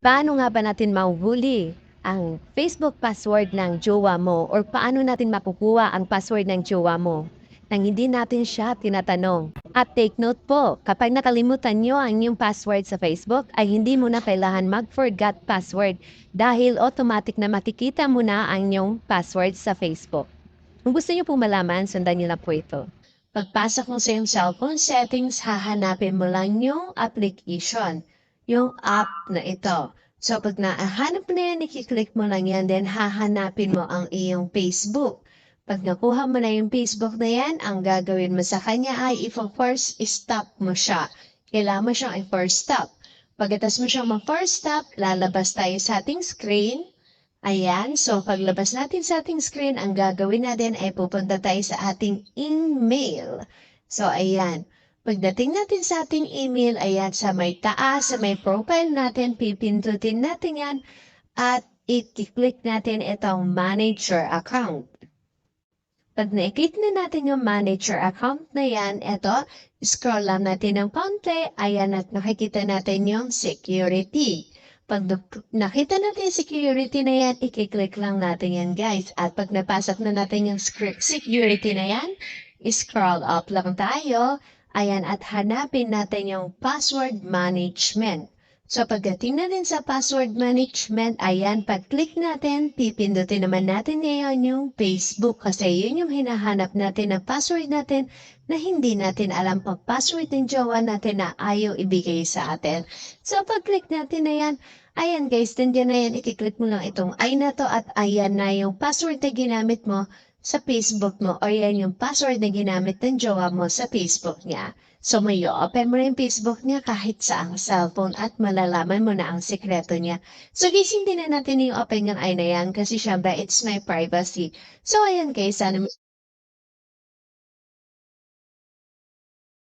Paano nga ba natin mahuhuli ang Facebook password ng jowa mo or paano natin makukuha ang password ng jowa mo nang hindi natin siya tinatanong? At take note po, kapag nakalimutan nyo ang inyong password sa Facebook ay hindi mo na kailangan mag-forgot password dahil automatic na makikita mo na ang inyong password sa Facebook. Kung gusto nyo po malaman, sundan nyo lang po ito. Pagpasok mo sa iyong cellphone settings, hahanapin mo lang yung application, yung app na ito. So, pag nahanap mo na yan, i-click mo lang yan, then hahanapin mo ang iyong Facebook. Pag nakuha mo na yung Facebook na yan, ang gagawin mo sa kanya ay i-force stop mo siya. Kailangan mo siyang i-force stop. Pagkatas mo siyang ma-force stop, lalabas tayo sa ating screen. Ayan, so paglabas natin sa ating screen, ang gagawin natin ay pupunta tayo sa ating email. So ayan, pagdating natin sa ating email, ayan, sa may taas, sa may profile natin, pipindutin natin yan at i-click natin itong manage your account. Pag na-click na natin yung manage your account na yan, ito, scroll lang natin ng konti, ayan at nakikita natin yung security. Pag nakita natin yung security na yan, i-click lang natin yan guys. At pag napasok na natin yung security na yan, scroll up lang tayo. Ayan, at hanapin natin yung password management. So pagdating natin sa password management, ayan, pag-click natin, pipindutin naman natin ngayon yung Facebook kasi yun yung hinahanap natin na password natin na hindi natin alam pang password ng jowa natin na ayaw ibigay sa atin. So pag-click natin na yan, ayan guys, nandiyan na yan, i-click mo lang itong I na to at ayan na yung password na ginamit mo sa Facebook mo o yan yung password na ginamit ng jowa mo sa Facebook niya. So may open mo na yung Facebook niya kahit sa ang cellphone at malalaman mo na ang sekreto niya. So guys, hindi na natin yung open yung ay na yan kasi syempre it's my privacy. So ayan guys, sana